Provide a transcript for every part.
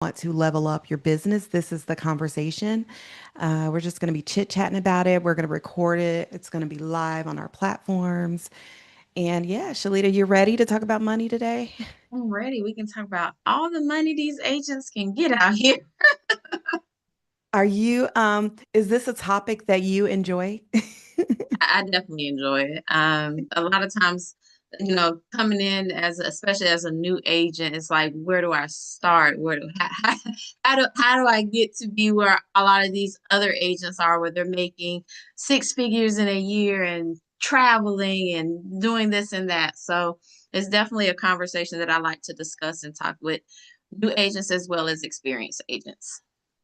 want to level up your business, this is the conversation. We're just going to be chit-chatting about it. We're going to record it. It's going to be live on our platforms. And yeah, Shalita, you ready to talk about money today? I'm ready. We can talk about all the money these agents can get out here. Is this a topic that you enjoy? I definitely enjoy it. A lot of times, coming in especially as a new agent, it's like, where do I start? How do I get to be where a lot of these other agents are, where they're making six figures in a year and traveling and doing this and that. So it's definitely a conversation that I like to discuss and talk with new agents as well as experienced agents.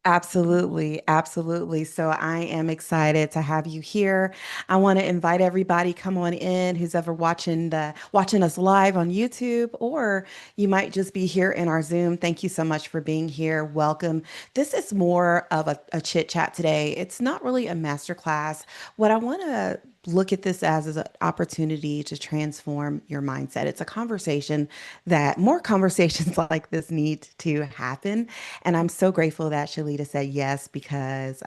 Absolutely, absolutely. So I am excited to have you here. I want to invite everybody come on in who's ever watching us live on YouTube, or you might just be here in our Zoom. Thank you so much for being here. Welcome. This is more of a chit chat today. It's not really a masterclass. What I want to look at this as is an opportunity to transform your mindset. It's a conversation that more conversations like this need to happen. And I'm so grateful that Shalita said yes, because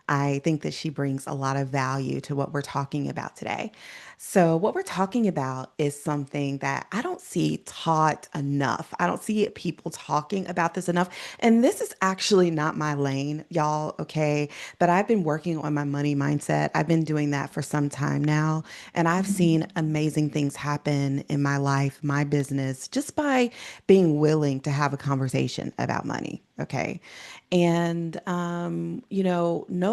I think that she brings a lot of value to what we're talking about today. So, what we're talking about is something that I don't see taught enough. I don't see people talking about this enough. And this is actually not my lane, y'all, okay? But I've been working on my money mindset. I've been doing that for some time now. And I've seen amazing things happen in my life, my business, just by being willing to have a conversation about money. Okay. And,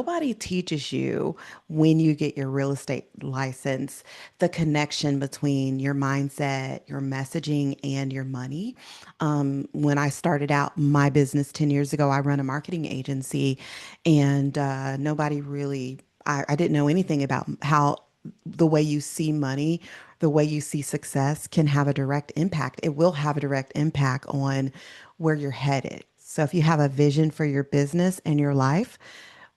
nobody teaches you when you get your real estate license the connection between your mindset, your messaging, and your money. When I started out my business 10 years ago, I run a marketing agency, and nobody really, I didn't know anything about how the way you see money, the way you see success can have a direct impact. It will have a direct impact on where you're headed. So if you have a vision for your business and your life,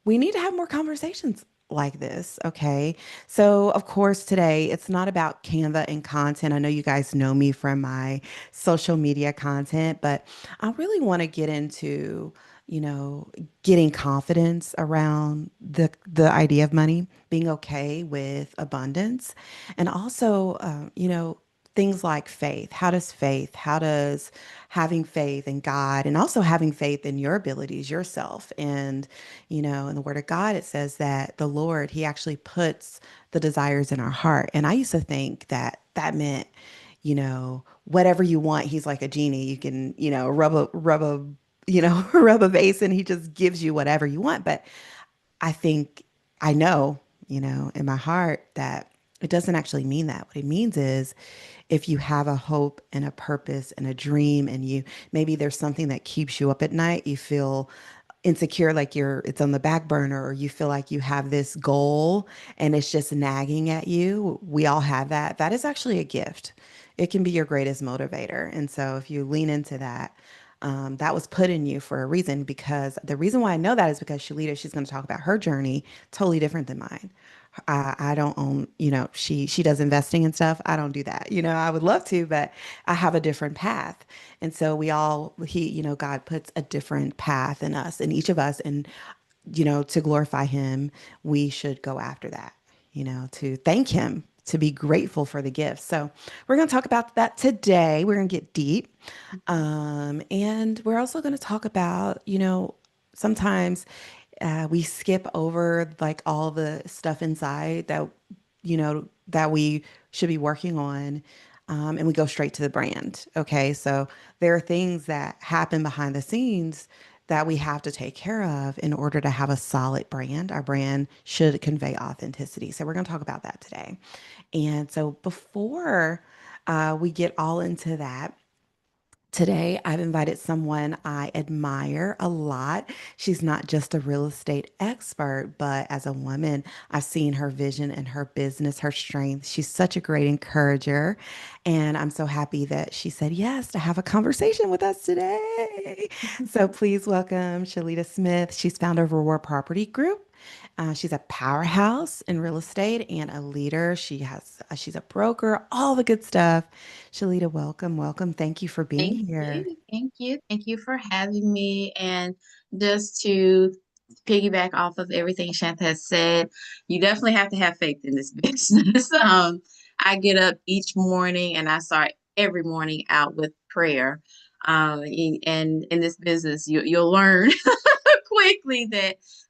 we need to have more conversations like this. Okay. So, of course, today it's not about Canva and content. I know you guys know me from my social media content, but I really want to get into, you know, getting confidence around the idea of money, being okay with abundance, and also, things like faith. How does having faith in God and also having faith in your abilities, yourself, and in the Word of God, it says that the Lord, He actually puts the desires in our heart. And I used to think that that meant, whatever you want, He's like a genie. You can, rub a vase and He just gives you whatever you want. But I think I know, in my heart that it doesn't actually mean that. What it means is if you have a hope and a purpose and a dream, and maybe there's something that keeps you up at night, you feel insecure, like it's on the back burner, or you feel like you have this goal and it's just nagging at you. We all have that. That is actually a gift. It can be your greatest motivator. And so if you lean into that, that was put in you for a reason, because the reason why I know that is because she's going to talk about her journey totally different than mine. I don't own, she does investing and stuff. I don't do that. I would love to, but I have a different path. And so God puts a different path in us, in each of us. And, to glorify Him, we should go after that, to thank Him, to be grateful for the gifts. So we're going to talk about that today. We're going to get deep. And we're also going to talk about, sometimes we skip over like all the stuff inside that we should be working on. And we go straight to the brand. Okay. So there are things that happen behind the scenes that we have to take care of in order to have a solid brand. Our brand should convey authenticity. So we're going to talk about that today. And so before we get all into that, today, I've invited someone I admire a lot. She's not just a real estate expert, but as a woman, I've seen her vision and her business, her strength. She's such a great encourager. And I'm so happy that she said yes to have a conversation with us today. So please welcome Shalita Smith. She's founder of Aurora Property Group. She's a powerhouse in real estate and a leader. She's a broker, all the good stuff. Shalita, welcome, welcome. Thank you for being Thank here. you. Thank you. Thank you for having me. And just to piggyback off of everything Shanta has said, you definitely have to have faith in this business. I get up each morning and I start every morning out with prayer. And in this business, you'll learn quickly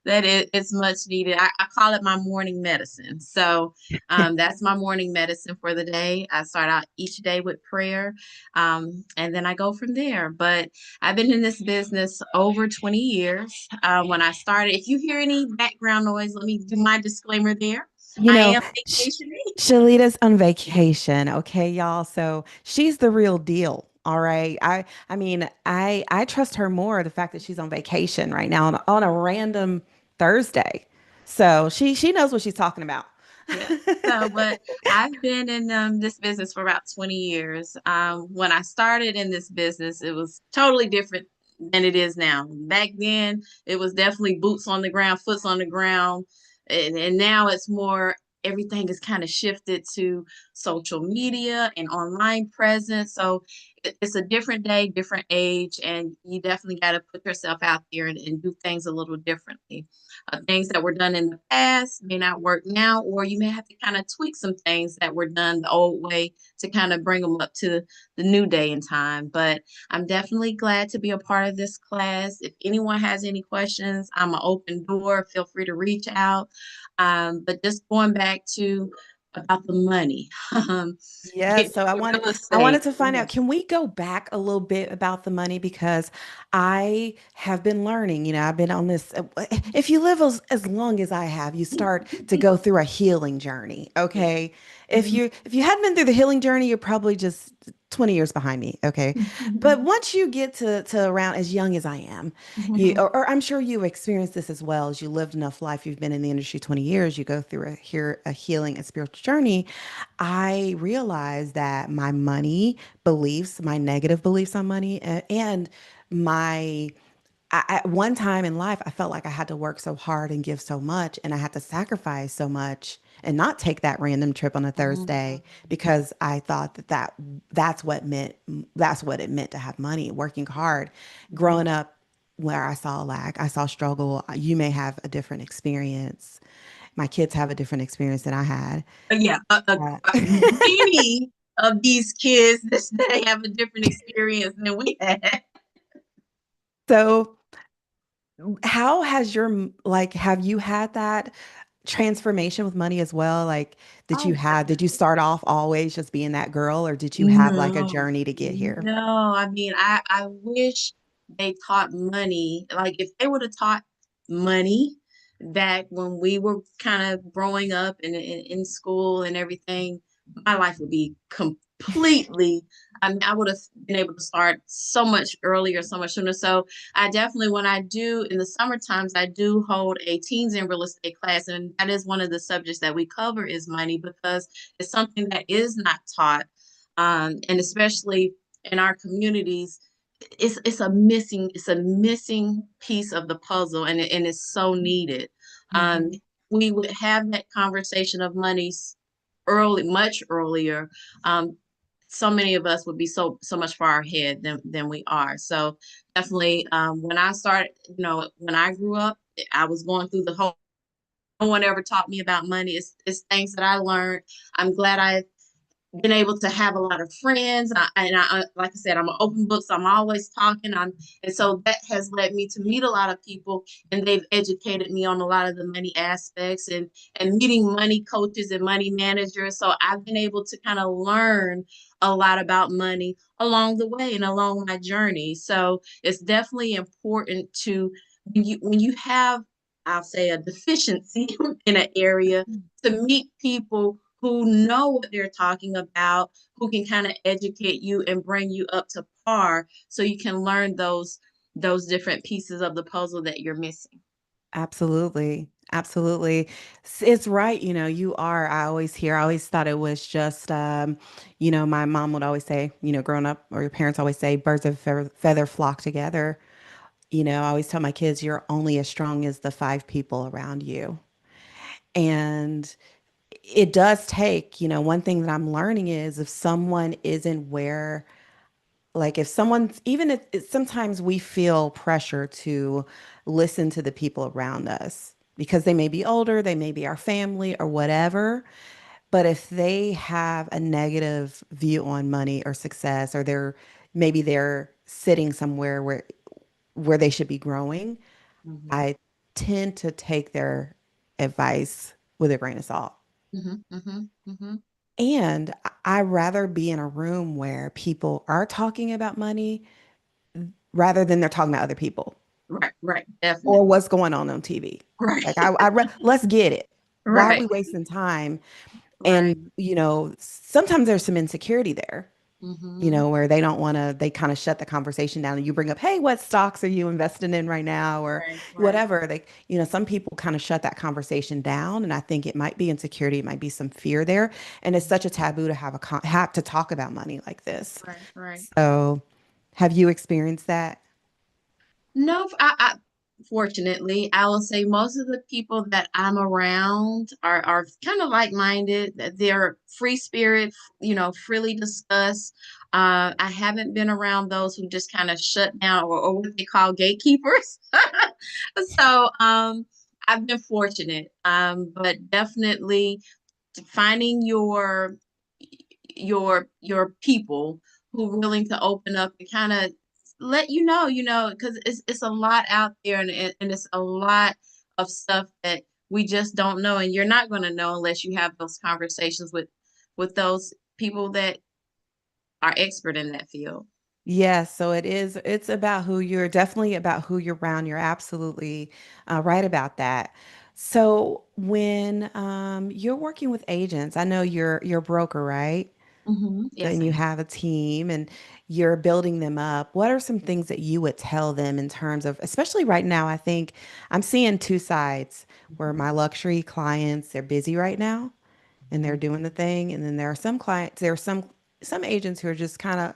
it's much needed. I call it my morning medicine. So that's my morning medicine for the day. I start out each day with prayer, and then I go from there. But I've been in this business over 20 years. When I started, if you hear any background noise, let me do my disclaimer there. You I know, am Sh vacationing. Shalita's on vacation, okay, y'all. So she's the real deal. All right. I mean, I trust her more the fact that she's on vacation right now on a random Thursday. So she knows what she's talking about. Yeah. So, but I've been in this business for about 20 years. When I started in this business, it was totally different than it is now. Back then, it was definitely boots on the ground, foots on the ground. And now it's more, everything is kind of shifted to social media and online presence. So it's a different day, different age, and you definitely got to put yourself out there and do things a little differently. Things that were done in the past may not work now, or you may have to kind of tweak some things that were done the old way to kind of bring them up to the new day and time. But I'm definitely glad to be a part of this class. If anyone has any questions, I'm an open door. Feel free to reach out. But just going back to about the money, Yes, getting so I into wanted real I wanted estate. to find out, can we go back a little bit about the money because I have been learning, I've been on this if you live as long as I have, you start to go through a healing journey, Yeah. okay? If Mhm. you hadn't been through the healing journey, you're probably just 20 years behind me, okay? But once you get to around as young as I am, or I'm sure you experienced this as well as you lived enough life, you've been in the industry 20 years, you go through a healing and spiritual journey. I realized that my money beliefs, my negative beliefs on money, and my at one time in life, I felt like I had to work so hard and give so much, and I had to sacrifice so much and not take that random trip on a Thursday because I thought that's that's what it meant to have money, working hard. Growing up, where I saw lack, I saw struggle. You may have a different experience. My kids have a different experience than I had. Yeah, many of these kids this day have a different experience than we had. So, how has have you had that transformation with money as well? Like, Oh, did you start off always just being that girl, or did you have like a no, journey to get here? no. I mean, I wish they taught money. Like, if they would have taught money back when we were kind of growing up and in school and everything, my life would be completely. I mean, I would have been able to start so much earlier, so much sooner. So I definitely, when I do in the summer times, I do hold a teens in real estate class, and that is one of the subjects that we cover is money because it's something that is not taught, and especially in our communities, it's a missing piece of the puzzle, and it's so needed. Um, Hmm. we would have that conversation of money early, much earlier. Um, so many of us would be so much far ahead than we are. So definitely, when I started, when I grew up, I was going through the whole. No one ever taught me about money. It's things that I learned. I'm glad I been able to have a lot of friends. Like I said, I'm an open book, so I'm always talking. And so that has led me to meet a lot of people, and they've educated me on a lot of the money aspects and meeting money coaches and money managers. So I've been able to kind of learn a lot about money along the way and along my journey. So it's definitely important to when you have, I'll say, a deficiency in an area, to meet people who know what they're talking about, who can kind of educate you and bring you up to par so you can learn those different pieces of the puzzle that you're missing. Absolutely. Absolutely. It's right. I always thought it was just, my mom would always say, growing up, or your parents always say, birds of a feather flock together. I always tell my kids, you're only as strong as the five people around you. And it does take, one thing that I'm learning is if someone isn't where, like if someone's, even if sometimes we feel pressure to listen to the people around us because they may be older, they may be our family or whatever. But if they have a negative view on money or success, or maybe they're sitting somewhere where they should be growing, Hmm. I tend to take their advice with a grain of salt. Hmm. Hmm. Hmm. And I'd rather be in a room where people are talking about money rather than they're talking about other people Right, right, or definitely. what's going on TV. Right, Like let's get it. Why are right, we wasting time? right. And sometimes there's some insecurity there, Hmm. where they kind of shut the conversation down and you bring up, hey, what stocks are you investing in right now? Or Right, right. whatever. Some people kind of shut that conversation down. And I think it might be insecurity, it might be some fear there. And it's such a taboo to have to talk about money like this. Right, right. So have you experienced that? No, fortunately, I will say most of the people that I'm around are kind of like-minded. They're free spirit, freely discuss. I haven't been around those who just kind of shut down or what they call gatekeepers. So, I've been fortunate. But definitely finding your people who are willing to open up and kind of let because it's a lot out there, and it's a lot of stuff that we just don't know, and you're not going to know unless you have those conversations with those people that are expert in that field. Yes, so it's about definitely about who you're around. You're absolutely right about that. So when you're working with agents, I know you're a broker, right? Hmm. So, Yes, and I you am. have a team and you're building them up. What are some things that you would tell them in terms of, especially right now, I think I'm seeing two sides where Mhm. my luxury clients, they're busy right now and they're Mhm. doing the thing. And then there are some agents who are just kind of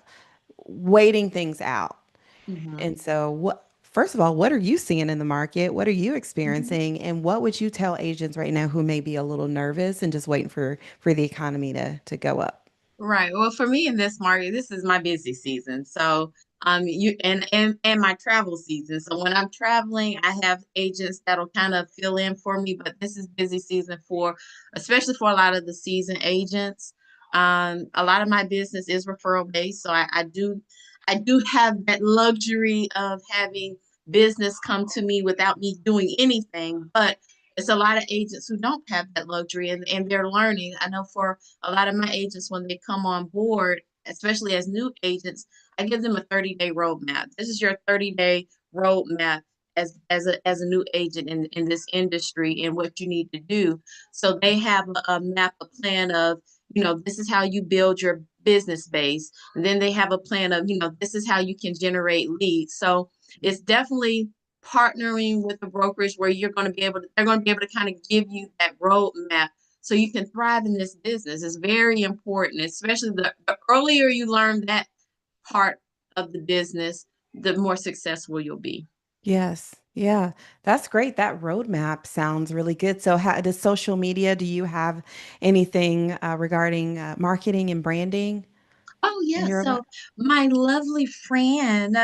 waiting things out. Mhm. And so first of all, what are you seeing in the market? What are you Mhm. experiencing? And what would you tell agents right now who may be a little nervous and just waiting for the economy to go up? Right. Well, for me in this market, this is my busy season. So, you and my travel season. So when I'm traveling, I have agents that'll kind of fill in for me, but this is busy season especially for a lot of the season agents. A lot of my business is referral based, so I do have that luxury of having business come to me without me doing anything, but it's a lot of agents who don't have that luxury, and they're learning. I know for a lot of my agents, when they come on board, especially as new agents, I give them a 30-day roadmap. This is your 30-day roadmap as a new agent in this industry and what you need to do. So they have a map, a plan of, this is how you build your business base. And then they have a plan of, this is how you can generate leads. So it's definitely partnering with a brokerage where they're going to be able to kind of give you that roadmap so you can thrive in this business. Is very important, especially the earlier you learn that part of the business, the more successful you'll be. Yes. Yeah. That's great. That roadmap sounds really good. So how does social media, do you have anything regarding marketing and branding Oh in yeah, your roadmap? so my lovely friend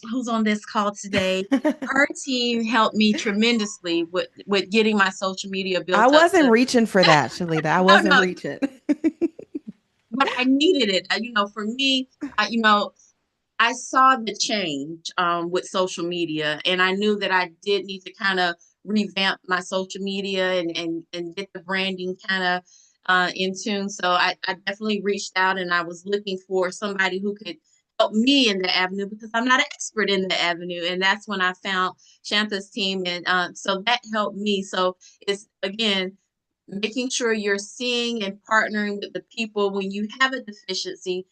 who's on this call today, her team helped me tremendously with getting my social media I built up wasn't to reaching for that, Shalita. I no, wasn't no, reaching. but I needed it. For me, I saw the change with social media, and I knew that I did need to kind of revamp my social media and get the branding kind of in tune. So I definitely reached out, and I was looking for somebody who could help me in the avenue because I'm not an expert in the avenue. And that's when I found Shanta's team, and so that helped me. So it's again making sure you're seeing and partnering with the people when you have a deficiency.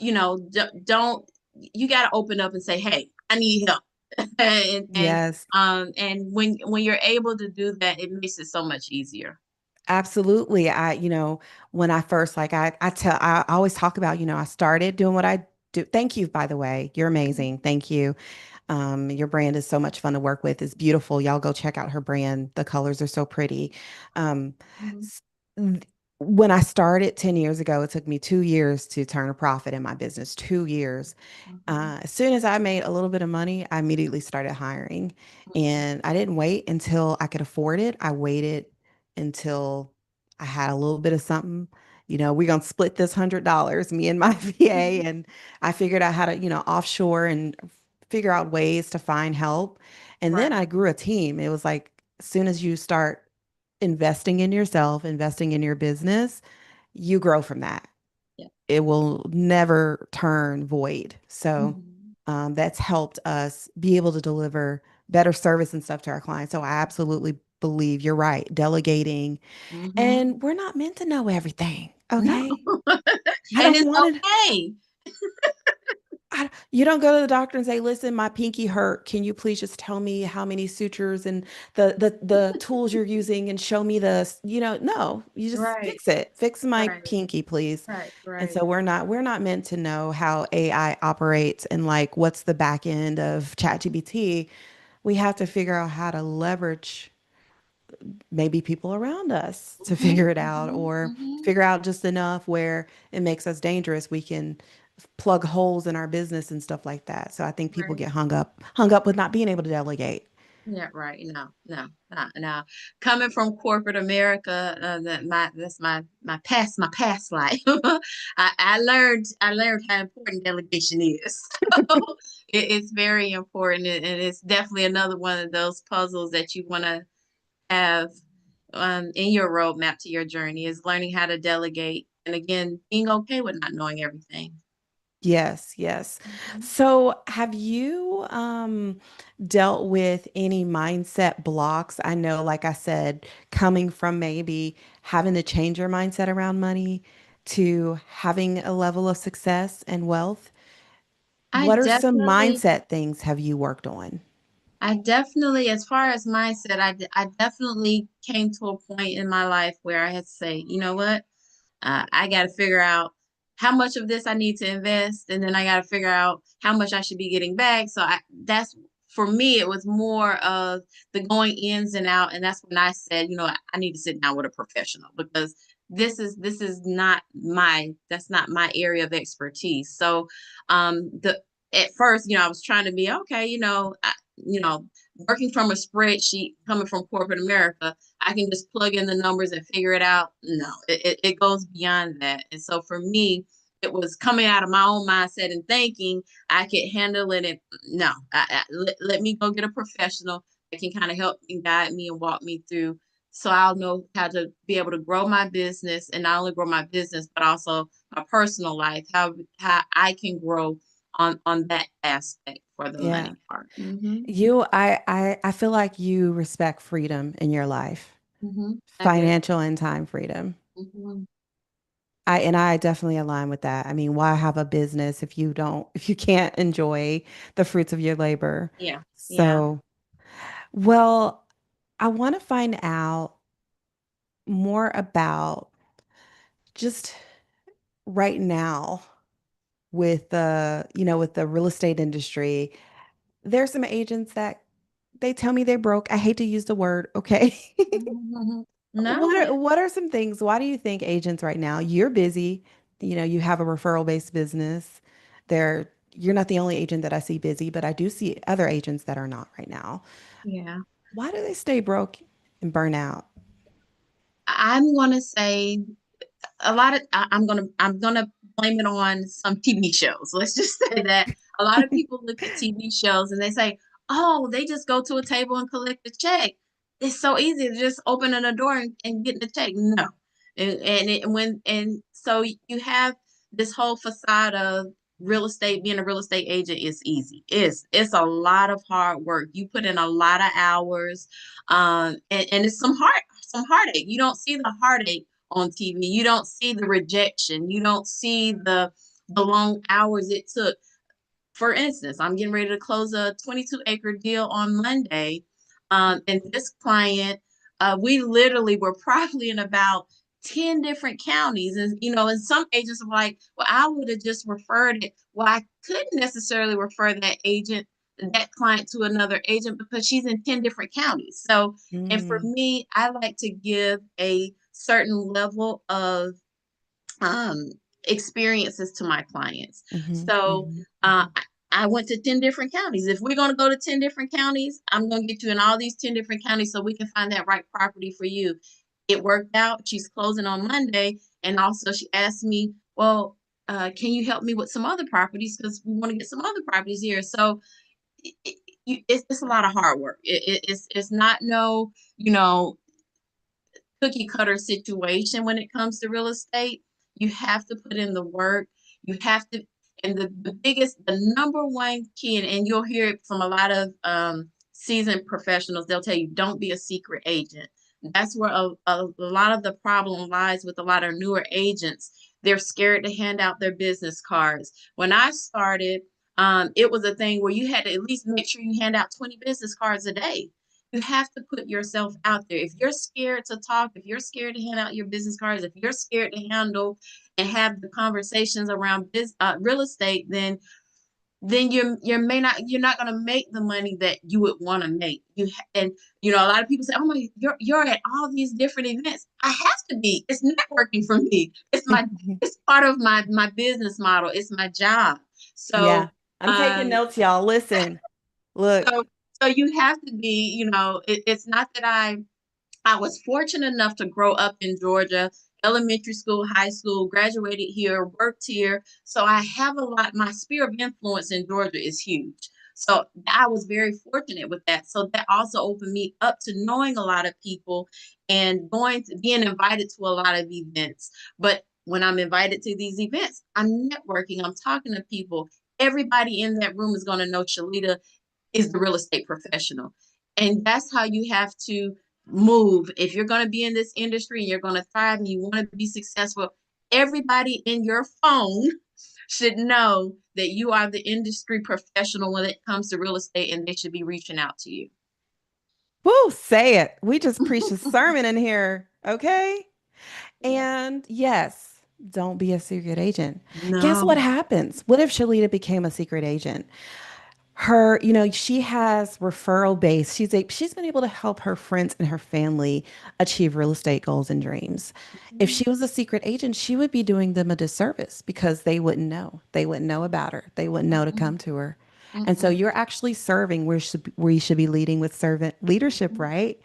Don't you got to open up and say, "Hey, I need help," and and Yes. and when you're able to do that, it makes it so much easier. Absolutely. When I first, I always talk about, I started doing what I do. Thank you, by the way. You're amazing. Thank you. Your brand is so much fun to work with. It's beautiful. Y'all go check out her brand. The colors are so pretty. Um, Mhm. s- th- when I started 10 years ago, it took me 2 years to turn a profit in my business, 2 years. Mhm. As soon as I made a little bit of money, I immediately started hiring. Mhm. And I didn't wait until I could afford it. I waited until I had a little bit of something. We're gonna split this $100, me and my VA, Mhm. and I figured out how to, offshore and figure out ways to find help. And then Right. I grew a team. It was like as soon as you start investing in yourself, investing in your business, you grow from that. Yeah. It will never turn void. So Mhm. that's helped us be able to deliver better service and stuff to our clients. So I absolutely believe you're right. Delegating. Mhm. And we're not meant to know everything. No. Okay. I And don't it's want to. okay. You don't go to the doctor and say, "Listen, my pinky hurt. Can you please just tell me how many sutures and the tools you're using and show me no, you just Right. fix it. Fix my Right. pinky, please." Right. And Right. so we're not meant to know how AI operates and like what's the back end of ChatGPT. We have to figure out how to leverage maybe people around us to Mhm. figure it out Mhm. or Mhm. figure out just enough where it makes us dangerous. We can plug holes in our business and stuff like that. So I think people Right. get hung up with not being able to delegate. Yeah, right. No, no, no. Coming from corporate America, that's my past life. I learned how important delegation is. So it's very important, and it's definitely another one of those puzzles that you want to have in your roadmap to your journey is learning how to delegate, and again, being okay with not knowing everything. Yes, yes. Mhm. So have you dealt with any mindset blocks? I know, like I said, coming from maybe having to change your mindset around money to having a level of success and wealth. I What are some definitely mindset things have you worked on? I definitely, as far as mindset, I definitely came to a point in my life where I had to say, you know what? I got to figure out how much of this I need to invest, and then I got to figure out how much I should be getting back. So that's for me, it was more of the going ins and out, and that's when I said, I need to sit down with a professional because this is not that's not my area of expertise. So, the at first, I was trying to be okay, you know, working from a spreadsheet, coming from corporate America. I can just plug in the numbers and figure it out. No, it goes beyond that. And so for me, it was coming out of my own mindset and thinking I could handle it. And no, let me go get a professional that can kind of help and guide me and walk me through so I'll know how to be able to grow my business and not only grow my business, but also my personal life, how I can grow on that aspect for the Yeah. money part. Mm-hmm. I feel like you respect freedom in your life, Mm-hmm. I do. financial and time freedom. Mm-hmm. I definitely align with that. I mean, why have a business if you can't enjoy the fruits of your labor? Yeah. Yeah. So, well, I want to find out more about just right now with with the real estate industry. There's some agents that they tell me they're broke. I hate to use the word, okay? Mhm. What No, are what are some things? Why do you think agents right now, you're busy, you have a referral-based business. You're not the only agent that I see busy, but I do see other agents that are not right now. yeah. Why do they stay broke and burn out? I'm gonna say a lot of I'm gonna blame it on some TV shows. Let's just say that a lot of people look at TV shows and they say, "Oh, they just go to a table and collect a check. It's so easy to just opening a door and getting a check." No, and so you have this whole facade of real estate. Being a real estate agent is easy. It's a lot of hard work. You put in a lot of hours, and it's some heartache. You don't see the heartache on TV. You don't see the rejection. You don't see the long hours it took. For instance, I'm getting ready to close a 22-acre deal on Monday. And this client, we literally were probably in about 10 different counties. And some agents are like, well, I would have just referred it. Well, I couldn't necessarily refer that agent that client to another agent because she's in 10 different counties. So, and for Mm, me, I like to give a certain level of um, experiences to my clients. mhm, So mhm, I I went to 10 different counties. If we're going to go to 10 different counties, I'm going to get you in all these 10 different counties so we can find that right property for you. It worked out. She's closing on Monday. And also, she asked me, well, can you help me with some other properties? Because we want to get some other properties here. So it, it, it's a lot of hard work. It's not no, you know, cookie cutter situation when it comes to real estate. You have to put in the work. You have to, and the number one key, and you'll hear it from a lot of seasoned professionals, they'll tell you, don't be a secret agent. That's where a lot of the problem lies with a lot of newer agents. They're scared to hand out their business cards. When I started, it was a thing where you had to at least make sure you hand out 20 business cards a day. You have to put yourself out there. If you're scared to talk, if you're scared to hand out your business cards, if you're scared to handle and have the conversations around real estate, then you're not going to make the money that you would want to make. And a lot of people say, "Oh my, you're at all these different events." I have to be. It's networking for me. mhm. It's part of my business model. It's my job. Yeah, So I'm taking um notes, y'all. Listen, look. so so you have to be, it's not that I was fortunate enough to grow up in Georgia, elementary school, high school, graduated here, worked here. So I have a lot, my sphere of influence in Georgia is huge. So I was very fortunate with that. So that also opened me up to knowing a lot of people and being invited to a lot of events. But when I'm invited to these events, I'm networking, I'm talking to people. Everybody in that room is going to know Shalita is the real estate professional. And that's how you have to move. If you're going to be in this industry and you're going to thrive and you want to be successful, everybody in your phone should know that you are the industry professional when it comes to real estate and they should be reaching out to you. Woo, say it. We just preached a sermon in here, okay? And yes, don't be a secret agent. Guess what No. happens? What if Shalita became a secret agent? She has referral base. She's been able to help her friends and her family achieve real estate goals and dreams. If Mhm. she was a secret agent, she would be doing them a disservice because they wouldn't know. They wouldn't know about her. They wouldn't know to come Mhm. to her. And so Mhm. you're actually serving where we should be leading with servant leadership, Mhm. right?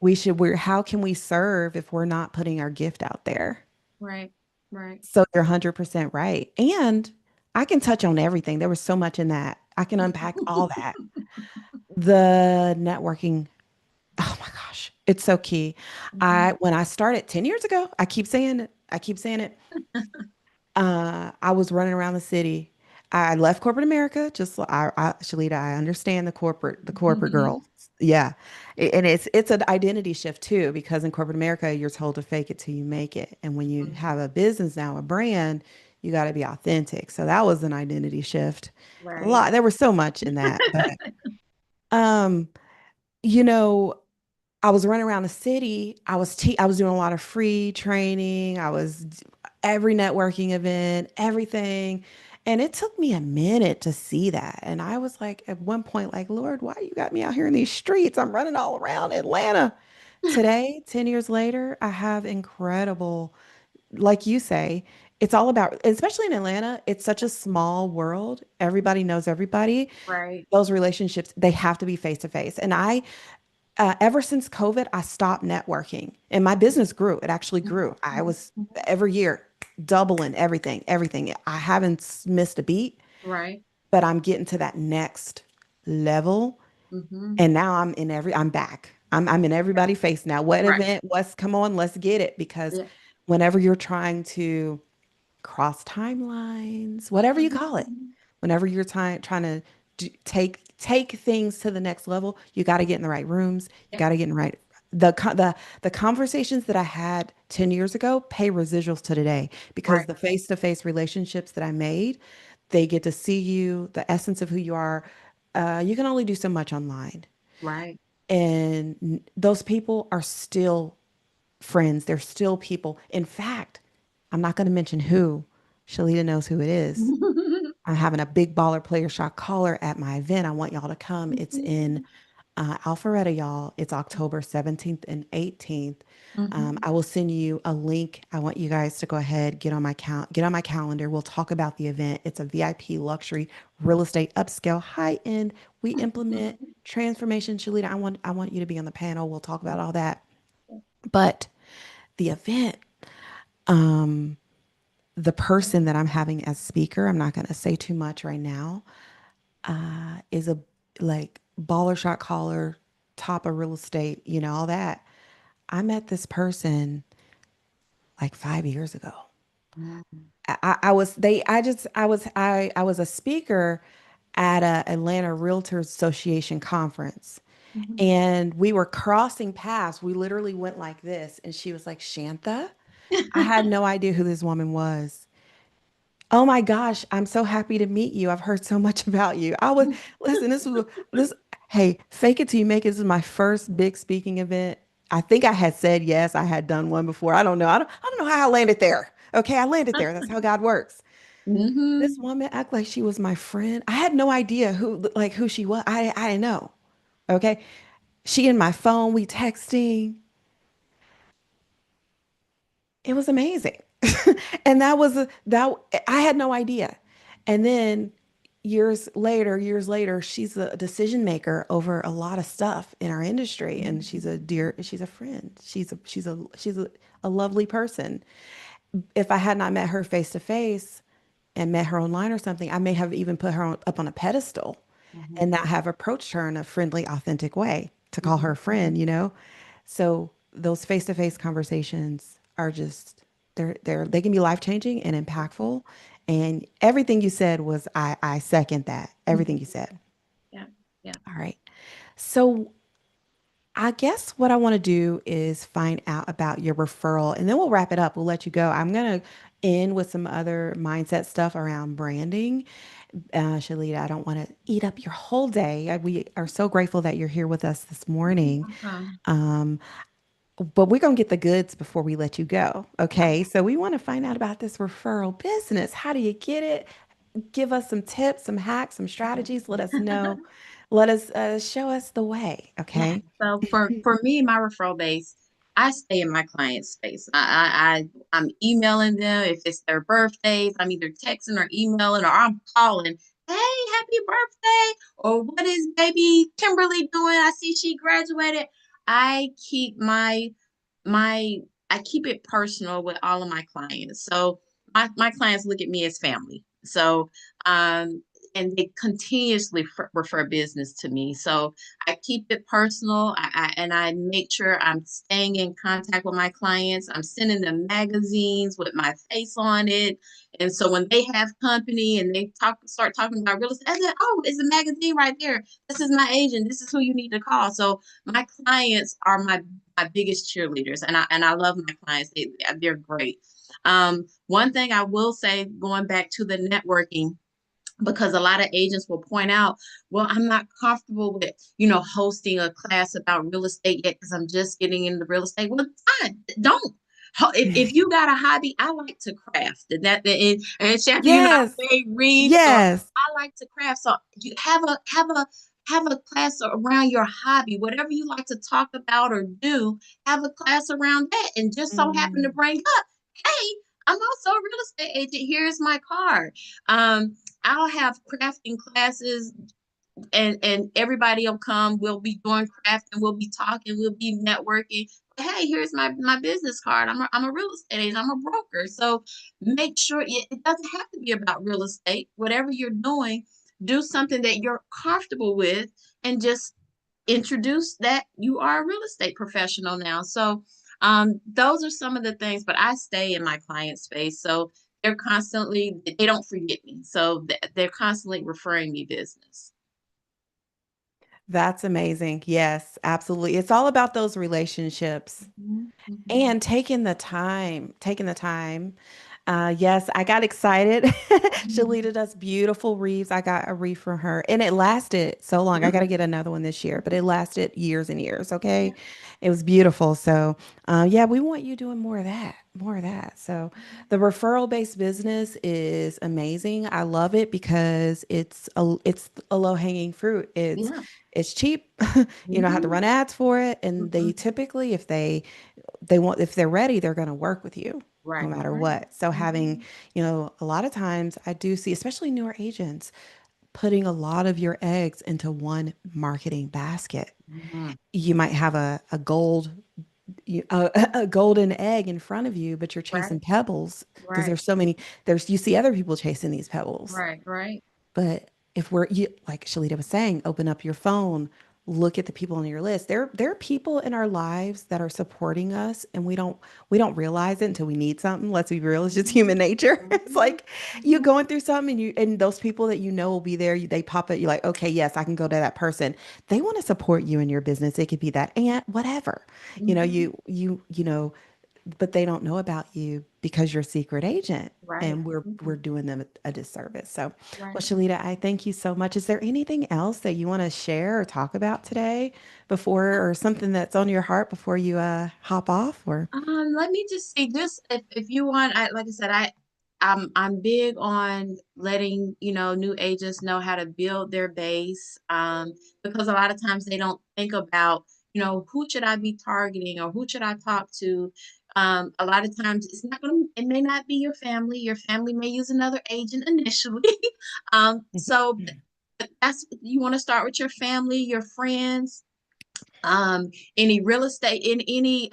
Mhm. How can we serve if we're not putting our gift out there? Right. Right. So you're 100% right. And I can touch on everything. There was so much in that. I can unpack all that. The networking, oh my gosh, it's so key. Mhm. When I started 10 years ago, I keep saying it. I keep saying it. I was running around the city. I left corporate America. Shalita, I understand the corporate girl. Yeah. And it's an identity shift too, because in corporate America, you're told to fake it till you make it. And when you have a business now, a brand, you got to be authentic. So that was an identity shift. A Right. lot. There was so much in that, but um, you know, I was running around the city. I was doing a lot of free training. Every networking event, everything. And it took me a minute to see that. And I was like, at one point, like, Lord, why you got me out here in these streets? I'm running all around Atlanta. Today, 10 years later, I have incredible, like you say, it's all about, especially in Atlanta, it's such a small world. Everybody knows everybody. Right. Those relationships, they have to be face to face. And ever since COVID, I stopped networking and my business grew. It actually grew. I Mhm. was Mhm. every year doubling everything. I haven't missed a beat, Right. but I'm getting to that next level. Mhm. And now I'm back. I'm in Yeah. everybody's face now. What Right. event? Come on, let's get it. Because Yeah. whenever you're trying to cross timelines, whatever you call it. Mhm. Whenever you're trying to take things to the next level, you got to get in the right rooms. You Yeah. got to get in the right the conversations that I had 10 years ago pay residuals to today because Right. the face-to-face relationships that I made, they get to see you, the essence of who you are. You can only do so much online. Right. And those people are still friends. They're still people. In fact, I'm not going to mention who. Shalita knows who it is. I'm having a big baller player shot caller at my event. I want y'all to come. It's in Mhm. Alpharetta, y'all. It's October 17th and 18th. Mhm. I will send you a link. I want you guys to go ahead, get on my calendar. We'll talk about the event. It's a VIP luxury real estate upscale high end. We implement transformation. Shalita, I want you to be on the panel. We'll talk about all that. But the event, the person that I'm having as speaker, I'm not going to say too much right now, is a like baller shot caller, top of real estate, all that. I met this person like 5 years ago. I was they I just I was a speaker at a Atlanta Realtors Association conference, Mhm. and we were crossing paths. We literally went like this, and she was like, Shantha. I had no idea who this woman was. Oh my gosh, I'm so happy to meet you. I've heard so much about you. Listen, this, hey, fake it till you make it. This is my first big speaking event. I think I had said yes, I had done one before. I don't know. I don't know how I landed there. Okay, I landed there. That's how God works. This Mhm. woman acted like she was my friend. I had no idea who she was. I didn't know. Okay. She in my phone, we texting. It was amazing. And that I had no idea. And then years later, she's a decision maker over a lot of stuff in our industry. And she's a friend. She's a lovely person. If I had not met her face to face and met her online or something, I may have even put her up on a pedestal and Mhm. not have approached her in a friendly, authentic way to call her a Mhm. friend. So those face-to-face conversations are just they can be life-changing and impactful. And everything you said was I second that. Everything you Mhm. said. Yeah. Yeah. All right. So I guess what I want to do is find out about your referral and then we'll wrap it up. We'll let you go. I'm going to end with some other mindset stuff around branding. Shalita, I don't want to eat up your whole day. We are so grateful that you're here with us this morning. Awesome. But we're going to get the goods before we let you go. Yeah. Okay. So we want to find out about this referral business. How do you get it? Give us some tips, some hacks, some strategies. Let us know. Let us show us the way. Yeah. Okay. So for me, my referral base, I stay in my client space. I'm emailing them if it's their birthdays. I'm either texting or emailing or I'm calling. Hey, happy birthday! Or what is baby Kimberly doing? I see she graduated. I keep my I keep it personal with all of my clients. So my clients look at me as family. So um and they continuously refer business to me. So I keep it personal. And I make sure I'm staying in contact with my clients. I'm sending them magazines with my face on it. And so when they have company and they start talking about real estate, I said, "Oh, it's a magazine right there. This is my agent. This is who you need to call." So my clients are my biggest cheerleaders, and I love my clients. They're great. One thing I will say, going back to the networking, because a lot of agents will point out, well, I'm not comfortable with hosting a class about real estate yet because I'm just getting into real estate. Well, fine, don't. If you got a hobby, I like to craft, and Shanta, Yes. I read, so Yes. I like to craft. So you have a class around your hobby, whatever you like to talk about or do. Have a class around that, and just so happen to Mm. bring up, hey, I'm also a real estate agent. Here's my card. Um, I'll have crafting classes, and everybody will come. We'll be doing crafting, we'll be talking, we'll be networking. Hey, here's my business card. I'm a real estate agent, I'm a broker. So make sure it doesn't have to be about real estate. Whatever you're doing, do something that you're comfortable with and just introduce that you are a real estate professional now. So those are some of the things, but I stay in my client space. So they don't forget me. So they're constantly referring me business. That's amazing. Yes, absolutely. It's all about those relationships Mhm, mhm, and taking the time Yes, I got excited. Shalita does beautiful wreaths. I got a wreath from her and it lasted so long. I got to get another one this year, but it lasted years and years. Okay. It was beautiful. So, yeah, we want you doing more of that, more of that. So, the referral based business is amazing. I love it because it's a low hanging fruit. Yeah. It's cheap. You don't have to Hmm. run ads for it. And they Hmm. typically, if they want, if they're ready, they're going to work with you no Right, matter right. what. So having, Hmm. a lot of times I do see, especially newer agents, putting a lot of your eggs into one marketing basket. Hmm. You might have a golden egg in front of you, but you're chasing Right, pebbles because right, you see other people chasing these pebbles. right, right. But if like Shalita was saying, open up your phone, look at the people on your list. There are people in our lives that are supporting us, and we don't realize it until we need something. Let's be real, it's just Hmm. human nature. It's Hmm. like you Hmm. going through something, and those people that will be there. They pop it. You're like, okay, yes, I can go to that person. They want to support you in your business. It could be that aunt, whatever. Hmm. But they don't know about you because you're a secret agent, Right. and we're Hmm. doing them a disservice. So, well, Right. Shalita, I thank you so much. Is there anything else that you want to share or talk about today before, or something that's on your heart before you hop off? Or Let me just see. Just if you want, like I said, I'm big on letting new agents know how to build their base. Because a lot of times they don't think about who should I be targeting or who should I talk to. A lot of times it may not be your family. Your family may use another agent initially. So that's you want to start with your family, your friends, any real estate, in any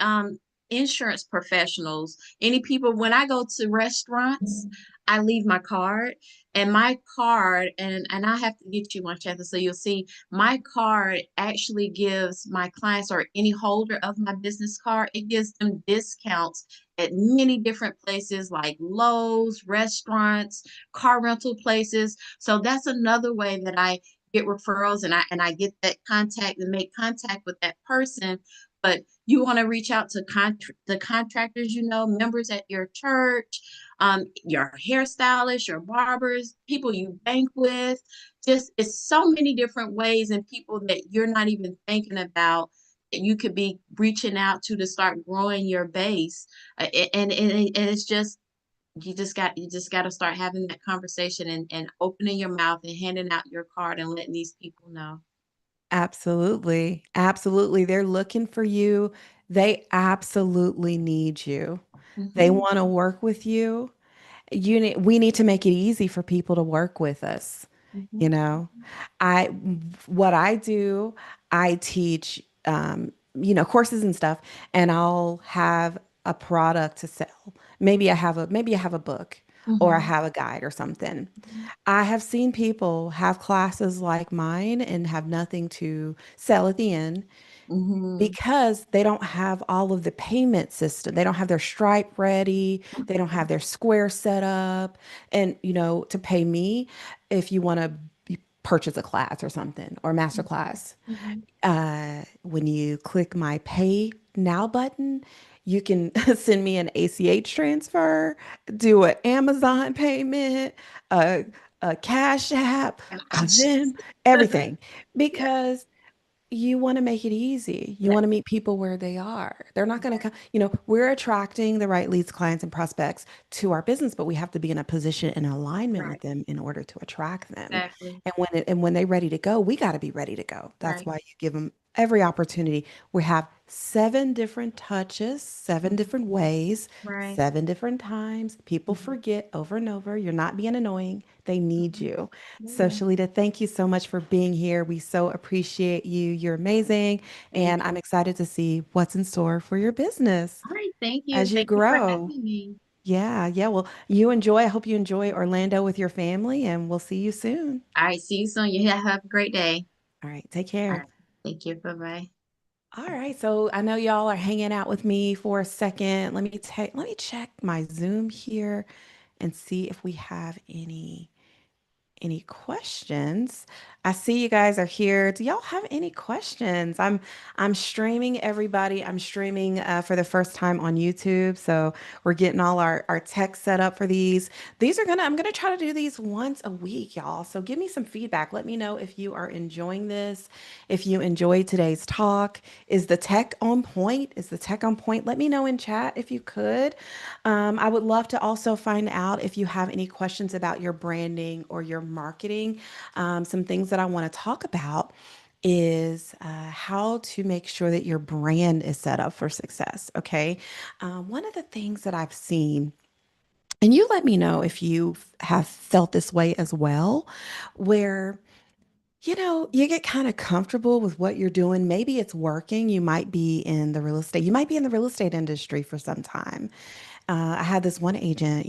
insurance professionals, any people. When I go to restaurants, I leave my card, and my card, and I have to get you one, Shasta, so you'll see my card actually gives my clients or any holder of my business card, it gives them discounts at many different places like Lowe's, restaurants, car rental places. So that's another way that I get referrals, and I get that contact and make contact with that person. But you want to reach out to the contractors, members at your church, your hairstylists, your barbers, people you bank with. Just it's so many different ways, and people that you're not even thinking about that you could be reaching out to start growing your base. And it's just you just got to start having that conversation, and opening your mouth and handing out your card and letting these people know. absolutely, absolutely, they're looking for you. They absolutely need you. They Hmm. want to work with you. We need to make it easy for people to work with us. You Hmm. know, I what I do, I teach courses and stuff, and I'll have a product to sell. Maybe I have a book, or I Hmm. have a guide or something. I have seen people have classes like mine and have nothing to sell at the end Hmm. because they don't have all of the payment system. They don't have their Stripe ready. They don't have their Square set up. And, to pay me, if you want to purchase a class or something, or master class, Hmm. when you click my pay now button, you can send me an ACH transfer, do an Amazon payment, a, a Cash App, And a I Venmo, just, everything. yeah, Because you want to make it easy. You yeah, want to meet people where they are. They're not going to come, we're attracting the right leads, clients, and prospects to our business, but we have to be in a position and alignment right, with them in order to attract them. exactly, And when they're ready to go, we got to be ready to go. That's right, why you give them every opportunity. We have 7 different touches, 7 different ways, right. 7 different times. People Mhm. forget over and over. You're not being annoying. They need Mhm. you. So, Yeah, Shalita, thank you so much for being here. We so appreciate you. You're amazing. thank And you. I'm excited to see what's in store for your business All right, thank you. as you Thank you for grow. having me. Yeah, yeah. Well, you enjoy. I hope you enjoy Orlando with your family, and we'll see you soon. All right, see you soon. You have a great day. All right, take All care. right, thank you. Bye bye. All right, so I know y'all are hanging out with me for a second. Let me check my Zoom here and see if we have any questions. I see you guys are here. Do y'all have any questions? I'm streaming everybody. I'm streaming for the first time on YouTube, so we're getting all our tech set up for these. I'm gonna try to do these once a week, y'all. So give me some feedback. Let me know if you are enjoying this, if you enjoyed today's talk. Is the tech on point? Is the tech on point? Let me know in chat if you could. I would love to also find out if you have any questions about your branding or your marketing. Some things that I want to talk about is how to make sure that your brand is set up for success. Okay. One of the things that I've seen, and you let me know if you have felt this way as well, where you get kind of comfortable with what you're doing. Maybe it's working. You might be in the real estate industry for some time. I had this one agent,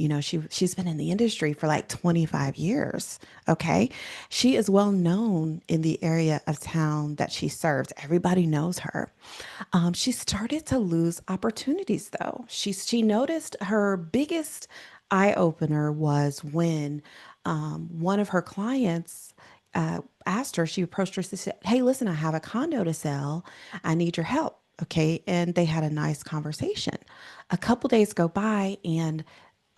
she's been in the industry for like 25 years. Okay. She is well known in the area of town that she serves. Everybody knows her. She started to lose opportunities though. She noticed her biggest eye opener was when one of her clients asked her, she approached her, she said, "Hey, listen, I have a condo to sell. I need your help." Okay. And they had a nice conversation. A couple days go by, and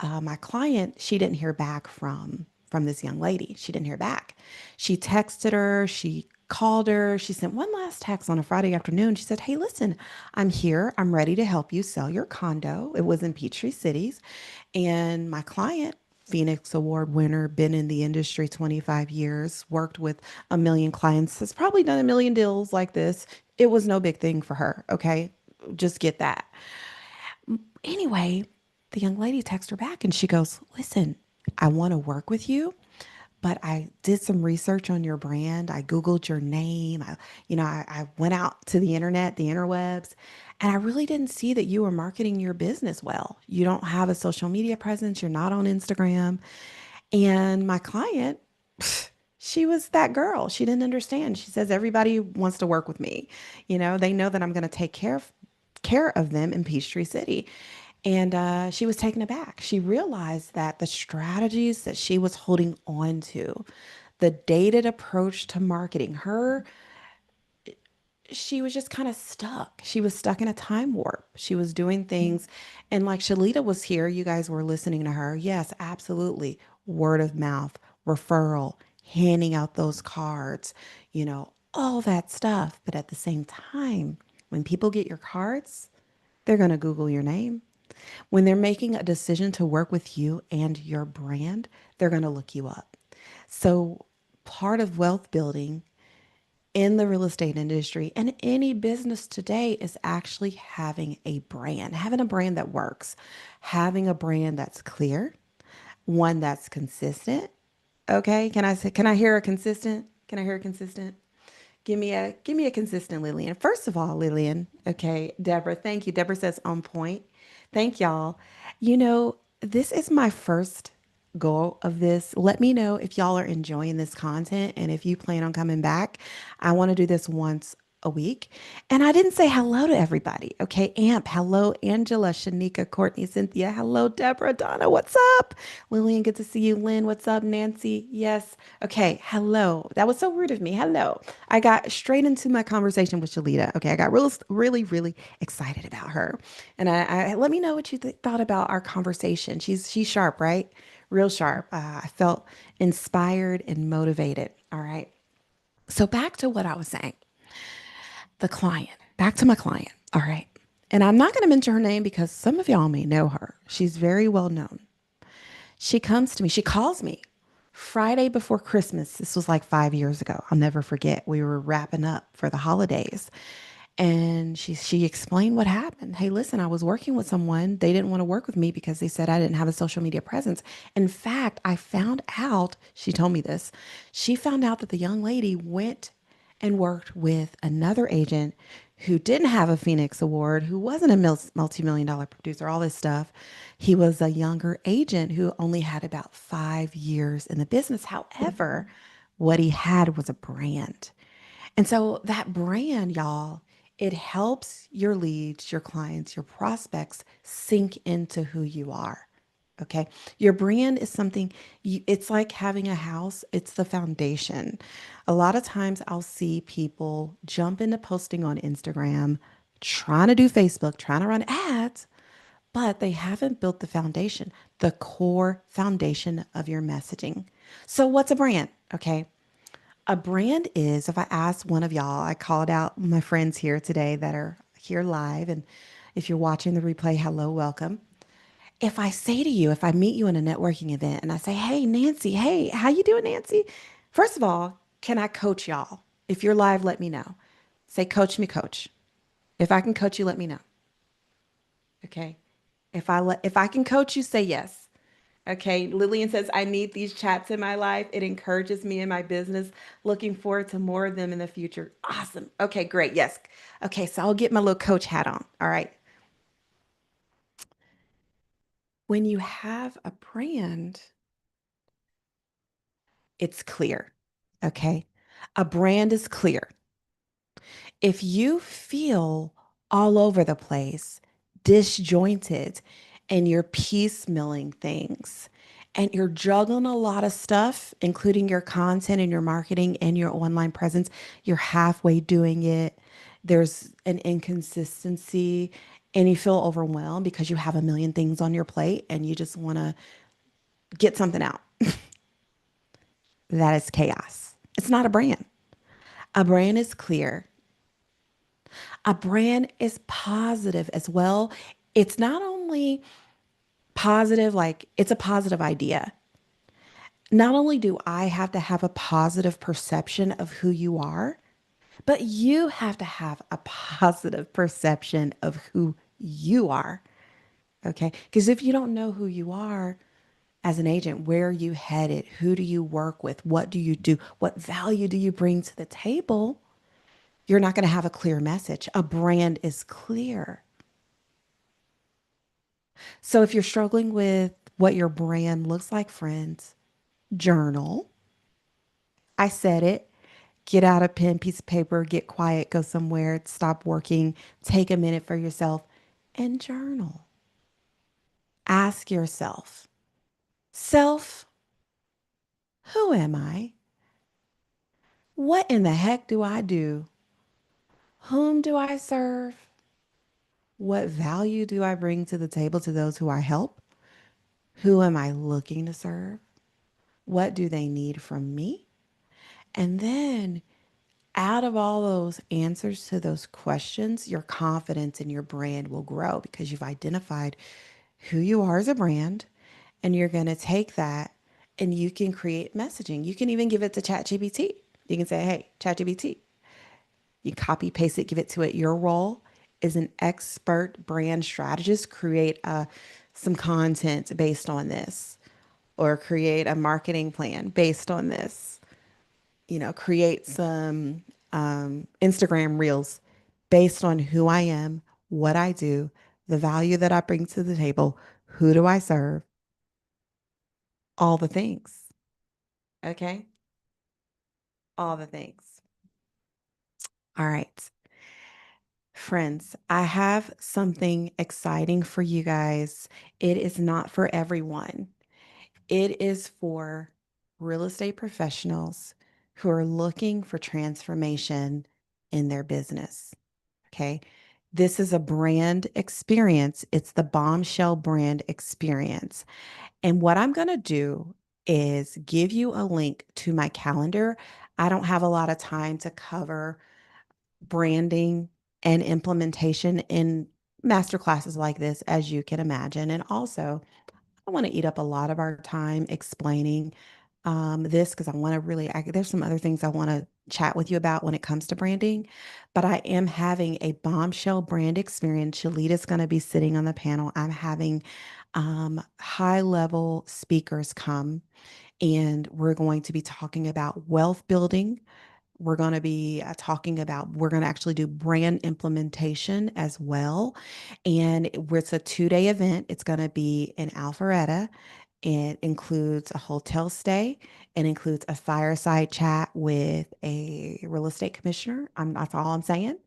my client, she didn't hear back from this young lady. She didn't hear back. She texted her, she called her, she sent one last text on a Friday afternoon. She said, "Hey, listen, I'm here. I'm ready to help you sell your condo." It was in Peachtree Cities. And my client, Phoenix Award winner, been in the industry 25 years, worked with a million clients, has probably done a million deals like this. It was no big thing for her. Okay. Just get that. Anyway, the young lady texts her back and she goes, "Listen, I want to work with you, but I did some research on your brand. I Googled your name. I went out to the internet, the interwebs, and I really didn't see that you were marketing your business well. You don't have a social media presence. You're not on Instagram." And my client, she was that girl. She didn't understand. She says, "Everybody wants to work with me. They know that I'm going to take care of them in Peachtree City." And she was taken aback. She realized that the strategies that she was holding on to, the dated approach to marketing, she was just kind of stuck. She was stuck in a time warp. She was doing things. And like Shalita was here, you guys were listening to her. Yes, absolutely. Word of mouth, referral, handing out those cards, all that stuff. But at the same time, when people get your cards, they're going to Google your name. When they're making a decision to work with you and your brand, they're going to look you up. So, part of wealth building in the real estate industry and any business today is actually having a brand that works, having a brand that's clear, one that's consistent. Okay, can I hear a consistent? Can I hear a consistent? Give me a consistent Lillian. First of all, Lillian, okay, Deborah, thank you. Deborah says on point. Thank y'all. This is my first goal of this. Let me know if y'all are enjoying this content and if you plan on coming back. I want to do this once a week. And I didn't say hello to everybody. Okay, Amp, hello, Angela, Shanika, Courtney, Cynthia, hello, Deborah, Donna, what's up? Lillian, good to see you. Lynn, what's up? Nancy, yes. Okay, hello. That was so rude of me. Hello. I got straight into my conversation with Shalita. Okay, I got really, really excited about her. And I let me know what you thought about our conversation. She's sharp, right? Real sharp. I felt inspired and motivated. All right. So back to what I was saying. The client. Back to my client. All right. And I'm not going to mention her name because some of y'all may know her. She's very well known. She comes to me. She calls me Friday before Christmas. This was like 5 years ago. I'll never forget. We were wrapping up for the holidays. And she explained what happened. "Hey, listen, I was working with someone. They didn't want to work with me because they said I didn't have a social media presence. In fact, I found out," she told me this, she found out that the young lady went and worked with another agent who didn't have a Phoenix Award, who wasn't a multi-million dollar producer, all this stuff. He was a younger agent who only had about 5 years in the business. However, what he had was a brand. And so that brand, y'all, it helps your leads, your clients, your prospects sink into who you are. Okay. Your brand is something it's like having a house, it's the foundation. A lot of times I'll see people jump into posting on Instagram, trying to do Facebook, trying to run ads, but they haven't built the foundation, the core foundation of your messaging. So, what's a brand? Okay. A brand is, if I ask one of y'all, I called out my friends here today that are here live. And if you're watching the replay, hello, welcome. If I say to you, if I meet you in a networking event and I say, hey, Nancy, hey, how you doing, Nancy? First of all, can I coach y'all? If you're live, let me know. Say, coach me, coach. If I can coach you, let me know. Okay. If I can coach you, say yes. Okay. Lillian says, I need these chats in my life. It encourages me in my business. Looking forward to more of them in the future. Awesome. Okay, great. Yes. Okay, so I'll get my little coach hat on. All right. When you have a brand, it's clear. Okay. A brand is clear. If you feel all over the place, disjointed, and you're piecemealing things, and you're juggling a lot of stuff, including your content and your marketing and your online presence, you're halfway doing it, there's an inconsistency, and you feel overwhelmed because you have a million things on your plate and you just want to get something out. That is chaos. It's not a brand. A brand is clear. A brand is positive as well. It's not only positive, like it's a positive idea. Not only do I have to have a positive perception of who you are, but you have to have a positive perception of who you are. Okay. Because if you don't know who you are as an agent, where are you headed? Who do you work with? What do you do? What value do you bring to the table? You're not going to have a clear message. A brand is clear. So if you're struggling with what your brand looks like, friends, journal. I said it. Get out a pen, piece of paper, get quiet, go somewhere, stop working, take a minute for yourself and journal. Ask yourself, self, who am I? What in the heck do I do? Whom do I serve? What value do I bring to the table to those who I help? Who am I looking to serve? What do they need from me? And then out of all those answers to those questions, your confidence in your brand will grow because you've identified who you are as a brand and you're going to take that and you can create messaging. You can even give it to ChatGPT. You can say, hey, ChatGPT, you copy paste it, give it to it. Your role is an expert brand strategist. Create some content based on this or create a marketing plan based on this, create some Instagram reels based on who I am, what I do, the value that I bring to the table, who do I serve, all the things. Okay. All the things. All right. Friends, I have something exciting for you guys. It is not for everyone. It is for real estate professionals who are looking for transformation in their business. Okay. This is a brand experience. It's the Bombshell brand experience. And what I'm going to do is give you a link to my calendar. I don't have a lot of time to cover branding and implementation in master classes like this, as you can imagine. And also, I want to eat up a lot of our time explaining this because I want to there's some other things I want to chat with you about when it comes to branding. But I am having a bombshell brand experience. Shalita's going to be sitting on the panel. I'm having high level speakers come, and we're going to be talking about wealth building. We're going to be we're going to actually do brand implementation as well. And it's a 2 day event. It's going to be in Alpharetta. It includes a hotel stay. It includes a fireside chat with a real estate commissioner. That's all I'm saying.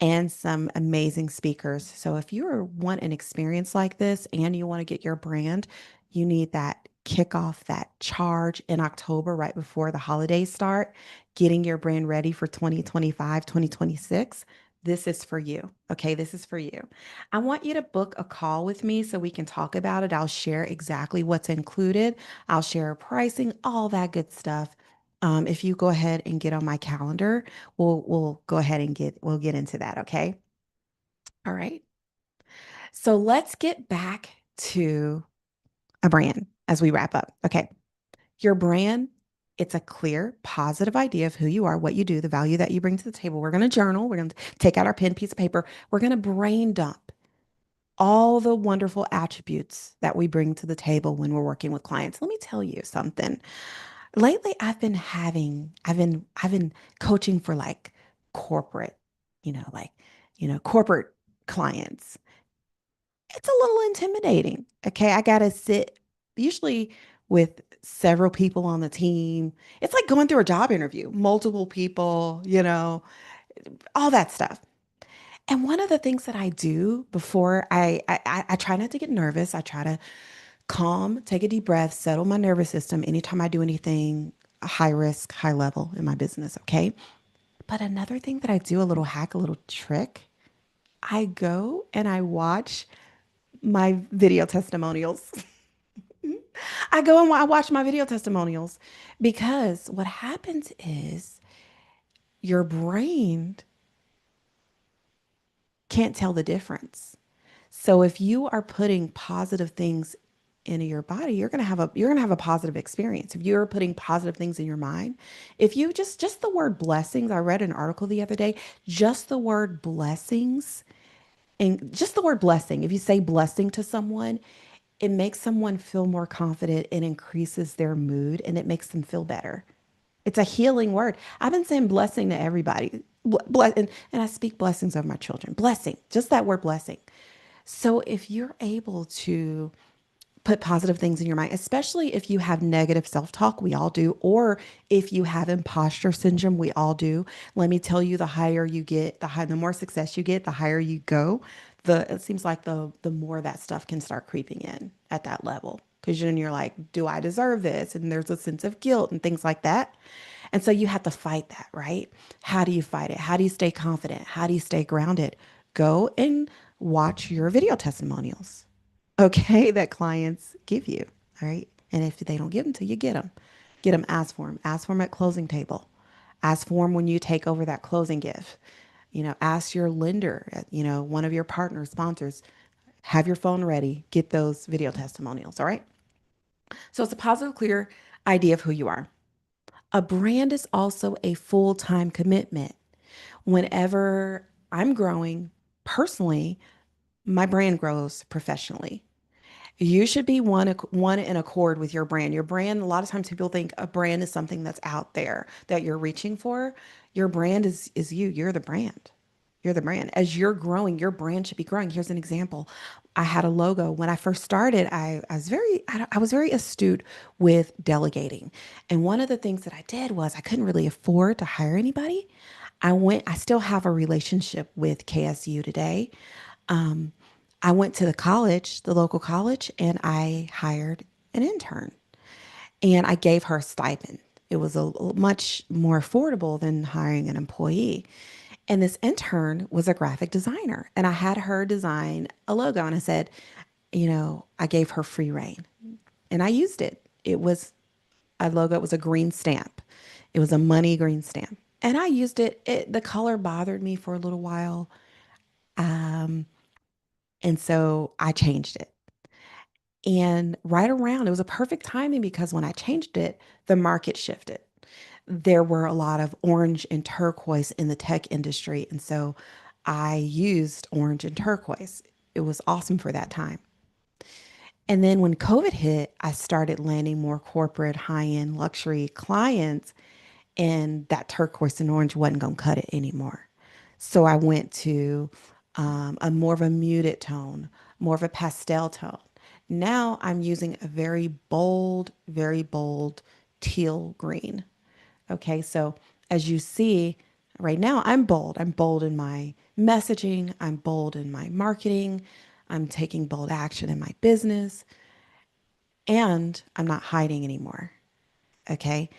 And some amazing speakers. So if you want an experience like this and you want to get your brand, You need that kickoff, that charge in October, right before the holidays start, getting your brand ready for 2025, 2026. This is for you. Okay, this is for you. I want you to book a call with me so we can talk about it. I'll share exactly what's included. I'll share pricing, all that good stuff. If you go ahead and get on my calendar, we'll go ahead and we'll get into that. Okay. All right. So let's get back to a brand as we wrap up. Okay. Your brand, it's a clear, positive idea of who you are, what you do, the value that you bring to the table. We're going to journal. We're going to take out our pen, piece of paper. We're going to brain dump all the wonderful attributes that we bring to the table when we're working with clients. Let me tell you something. Lately, I've been coaching for like corporate, like, corporate clients. It's a little intimidating. Okay. I got to sit usually with several people on the team. It's like going through a job interview, multiple people, all that stuff. And one of the things that I do before I try not to get nervous. I try to calm, take a deep breath, settle my nervous system anytime I do anything high risk, high level in my business. Okay. But another thing that I do, a little hack, a little trick, I go and I watch my video testimonials. I go and I watch my video testimonials because what happens is your brain can't tell the difference. So if you are putting positive things into your body, you're going to have a positive experience. If you're putting positive things in your mind, if you just the word blessings, I read an article the other day, just the word blessings and just the word blessing, if you say blessing to someone, it makes someone feel more confident and increases their mood and it makes them feel better. It's a healing word. I've been saying blessing to everybody. And I speak blessings over my children. Blessing, just that word blessing. So if you're able to put positive things in your mind, especially if you have negative self talk, we all do, or if you have imposter syndrome, we all do. Let me tell you, the higher you get, the more success you get, the higher you go. It seems like the more that stuff can start creeping in at that level. Because then you're like, do I deserve this? And there's a sense of guilt and things like that. And so you have to fight that, right? How do you fight it? How do you stay confident? How do you stay grounded? Go and watch your video testimonials, okay, that clients give you. All right. And if they don't give them to you, get them. Get them, ask for them. Ask for them at closing table. Ask for them when you take over that closing gift. Ask your lender, one of your partners, sponsors, have your phone ready, get those video testimonials. All right. So it's a positive, clear idea of who you are. A brand is also a full time commitment. Whenever I'm growing personally, my brand grows professionally. You should be one in accord with your brand. Your brand, a lot of times people think a brand is something that's out there that you're reaching for. Your brand is you. You're the brand. You're the brand. As you're growing, your brand should be growing. Here's an example. I had a logo when I first started. I was very astute with delegating. And one of the things that I did was I couldn't really afford to hire anybody. I still have a relationship with KSU today. Um, I went to the college, the local college, and I hired an intern and I gave her a stipend. It was much more affordable than hiring an employee. And this intern was a graphic designer, and I had her design a logo. And I said, I gave her free reign, and I used it. It was a logo. It was a green stamp. It was a money green stamp, and I used it. The color bothered me for a little while, and so I changed it. And right around, it was a perfect timing because when I changed it, the market shifted. There were a lot of orange and turquoise in the tech industry. And so I used orange and turquoise. It was awesome for that time. And then when COVID hit, I started landing more corporate, high end luxury clients, and that turquoise and orange wasn't going to cut it anymore. So I went to a more of a muted tone, more of a pastel tone. Now I'm using a very bold teal green. Okay, so as you see right now, I'm bold. I'm bold in my messaging, I'm bold in my marketing, I'm taking bold action in my business. and I'm not hiding anymore. Okay.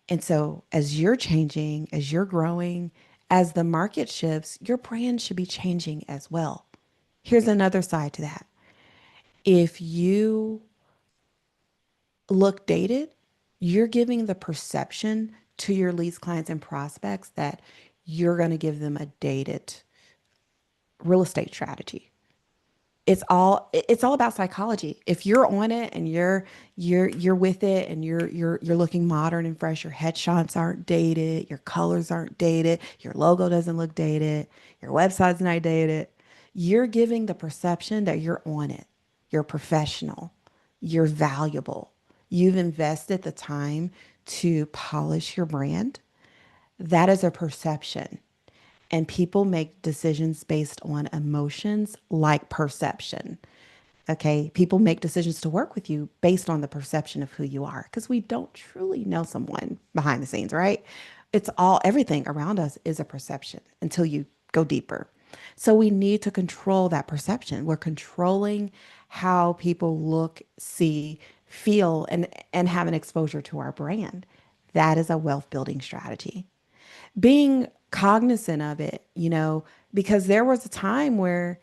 And so as you're changing, as you're growing, as the market shifts, your brand should be changing as well. Here's another side to that. If you look dated, you're giving the perception to your leads, clients, and prospects that you're going to give them a dated real estate strategy. It's all about psychology. If you're on it and you're with it and you're looking modern and fresh, your headshots aren't dated, your colors aren't dated, your logo doesn't look dated, your website's not dated, you're giving the perception that you're on it. You're professional. You're valuable. You've invested the time to polish your brand. That is a perception. And people make decisions based on emotions like perception. Okay. People make decisions to work with you based on the perception of who you are because we don't truly know someone behind the scenes, right? It's all, everything around us is a perception until you go deeper. So we need to control that perception. We're controlling how people look, see, feel, and have an exposure to our brand. That is a wealth building strategy, being cognizant of it, because there was a time where,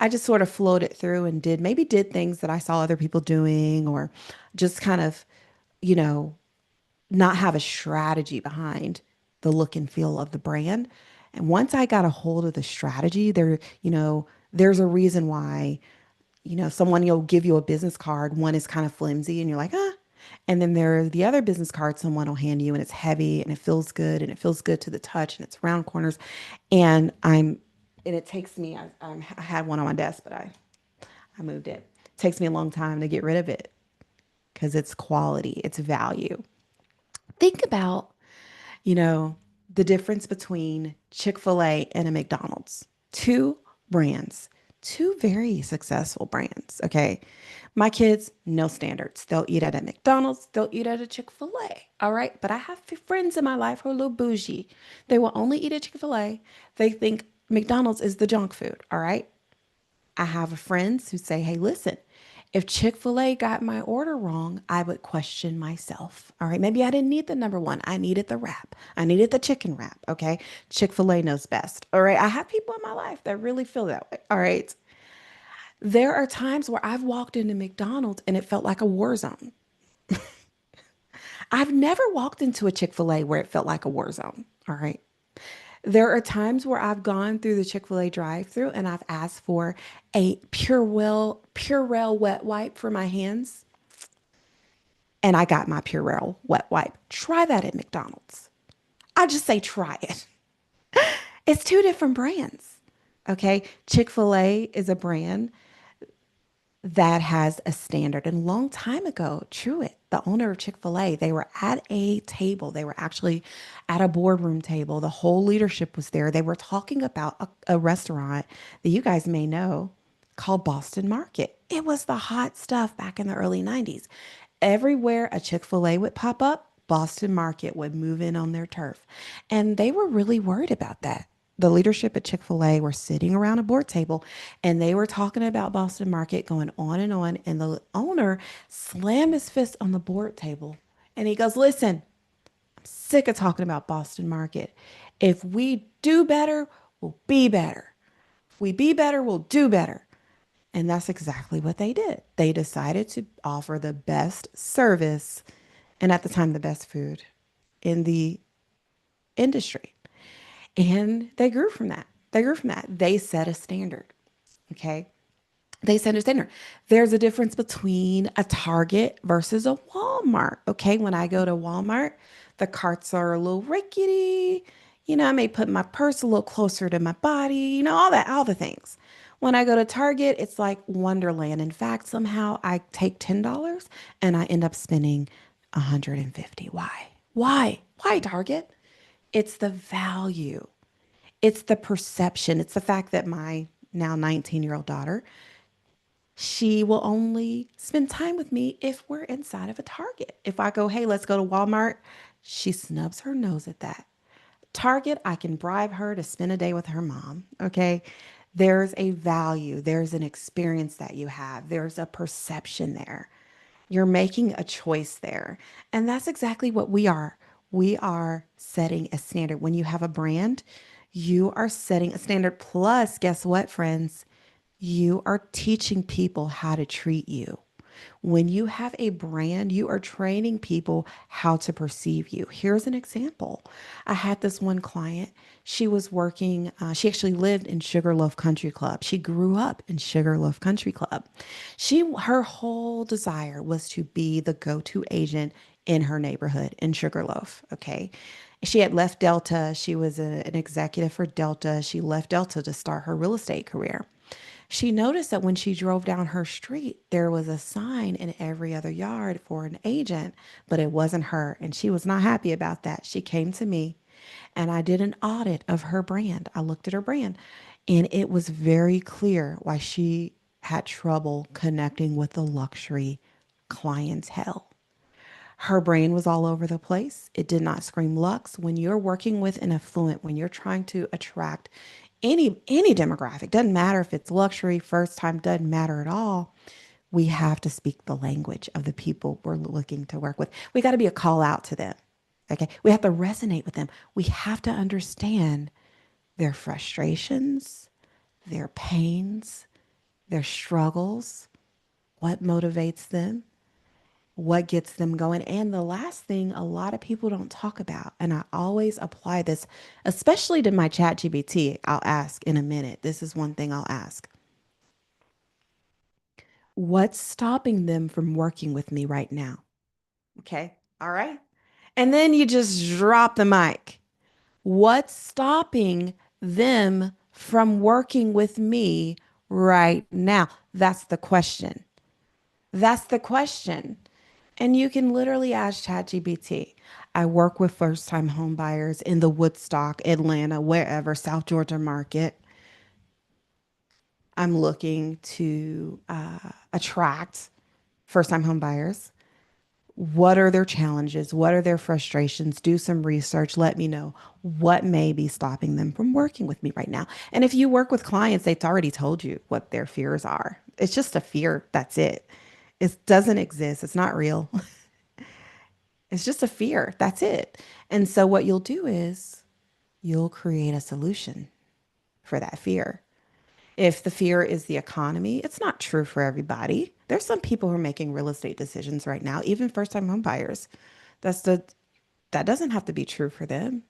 I just sort of floated through and did things that I saw other people doing, or just kind of, you know, not have a strategy behind the look and feel of the brand. And once I got a hold of the strategy, there's a reason why, someone you'll give you a business card, one is kind of flimsy and you're like, ah. And then there are the other business cards someone will hand you and it's heavy and it feels good to the touch and it's round corners. And it takes me, I had one on my desk, but I moved it. It takes me a long time to get rid of it because it's quality, it's value. Think about, you know, the difference between Chick-fil-A and a McDonald's. Two brands, two very successful brands. Okay. My kids, no standards. They'll eat at a McDonald's, they'll eat at a Chick-fil-A. All right. But I have friends in my life who are a little bougie. They will only eat at Chick-fil-A. They think McDonald's is the junk food. All right. I have friends who say, hey, listen, if Chick fil A got my order wrong, I would question myself. All right. Maybe I didn't need the number one. I needed the wrap. I needed the chicken wrap. Okay. Chick fil A knows best. All right. I have people in my life that really feel that way. All right. There are times where I've walked into McDonald's and it felt like a war zone. I've never walked into a Chick fil A where it felt like a war zone. All right. There are times where I've gone through the Chick-fil-A drive-through and I've asked for a Purell wet wipe for my hands, and I got my Purell wet wipe. Try that at McDonald's. I just say try it. It's two different brands. Okay. Chick-fil-A is a brand that has a standard. And a long time ago, Truett, the owner of Chick-fil-A, they were at a table. They were actually at a boardroom table. The whole leadership was there. They were talking about a restaurant that you guys may know called Boston Market. It was the hot stuff back in the early 90s. Everywhere a Chick-fil-A would pop up, Boston Market would move in on their turf. And they were really worried about that. The leadership at Chick-fil-A were sitting around a board table and they were talking about Boston Market going on and on. And the owner slammed his fist on the board table and he goes, listen, I'm sick of talking about Boston Market. If we do better, we'll be better. If we be better, we'll do better. And that's exactly what they did. They decided to offer the best service and at the time, the best food in the industry. And they grew from that. They grew from that. They set a standard. Okay. They set a standard. There's a difference between a Target versus a Walmart. Okay. When I go to Walmart, the carts are a little rickety. I may put my purse a little closer to my body, all that, all the things. When I go to Target, it's like Wonderland. In fact, somehow I take $10 and I end up spending 150. Why? Why? Why Target? It's the value. It's the perception. It's the fact that my now 19-year-old daughter, she will only spend time with me if we're inside of a Target. If I go, hey, let's go to Walmart, she snubs her nose at that. Target, I can bribe her to spend a day with her mom. Okay. There's a value, there's an experience that you have, there's a perception there. You're making a choice there. And that's exactly what we are. We are setting a standard. When you have a brand, you are setting a standard. Plus, guess what, friends? You are teaching people how to treat you. When you have a brand, you are training people how to perceive you. Here's an example. I had this one client. She was working, she actually lived in Sugarloaf Country Club. She grew up in Sugarloaf Country Club. Her whole desire was to be the go-to agent in her neighborhood in Sugarloaf. Okay. She had left Delta. She was an executive for Delta. She left Delta to start her real estate career. She noticed that when she drove down her street, there was a sign in every other yard for an agent, but it wasn't her. And she was not happy about that. She came to me and I did an audit of her brand. I looked at her brand and it was very clear why she had trouble connecting with the luxury clientele. Her brain was all over the place. It did not scream Lux. When you're working with an affluent, when you're trying to attract any demographic, doesn't matter if it's luxury, first time, doesn't matter at all. We have to speak the language of the people we're looking to work with. We got to be a call out to them. Okay. We have to resonate with them. We have to understand their frustrations, their pains, their struggles, what motivates them, what gets them going. And the last thing a lot of people don't talk about, and I always apply this, especially to my chat GBT, I'll ask in a minute. This is one thing I'll ask. What's stopping them from working with me right now? Okay. All right. And then you just drop the mic. What's stopping them from working with me right now? That's the question. That's the question. And you can literally ask ChatGPT. I work with first time home buyers in the Woodstock, Atlanta, wherever, South Georgia market. I'm looking to attract first time home buyers. What are their challenges? What are their frustrations? Do some research. Let me know what may be stopping them from working with me right now. And if you work with clients, they've already told you what their fears are. It's just a fear. That's it. It doesn't exist. It's not real. It's just a fear. That's it. And so what you'll do is you'll create a solution for that fear. If the fear is the economy, it's not true for everybody. There's some people who are making real estate decisions right now, even first-time home buyers. That's the that doesn't have to be true for them.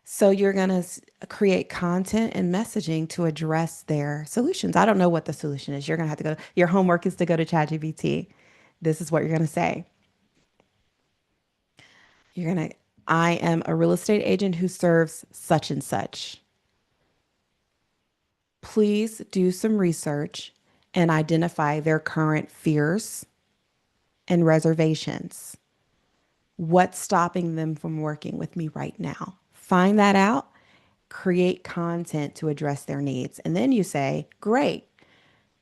So you're going to create content and messaging to address their solutions. I don't know what the solution is. You're going to have to go. Your homework is to go to ChatGPT. This is what you're going to say. You're going to I am a real estate agent who serves such and such. Please do some research and identify their current fears and reservations. What's stopping them from working with me right now? Find that out, create content to address their needs. And then you say, great,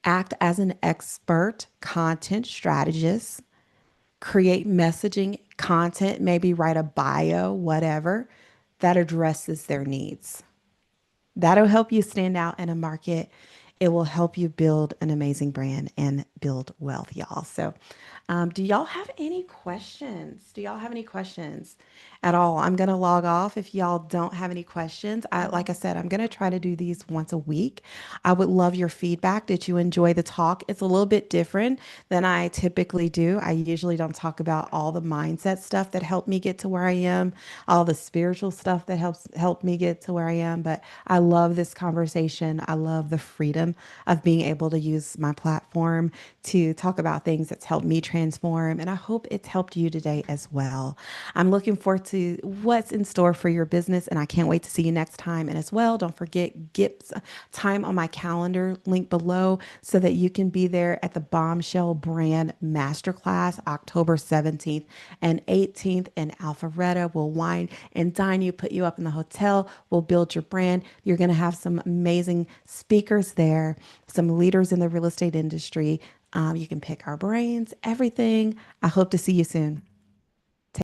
act as an expert content strategist, create messaging content, maybe write a bio, whatever, that addresses their needs. That'll help you stand out in a market. It will help you build an amazing brand and build wealth, y'all. So, do y'all have any questions? Do y'all have any questions at all? I'm going to log off if y'all don't have any questions. Like I said, I'm going to try to do these once a week. I would love your feedback. Did you enjoy the talk? It's a little bit different than I typically do. I usually don't talk about all the mindset stuff that helped me get to where I am, all the spiritual stuff that help me get to where I am. But I love this conversation. I love the freedom of being able to use my platform to talk about things that's helped me transform. And I hope it's helped you today as well. I'm looking forward to what's in store for your business, and I can't wait to see you next time. And as well, don't forget, get time on my calendar link below so that you can be there at the Bombshell Brand Masterclass October 17th and 18th in Alpharetta. We'll wine and dine you, put you up in the hotel. We'll build your brand. You're going to have some amazing speakers there, some leaders in the real estate industry. You can pick our brains, everything. I hope to see you soon.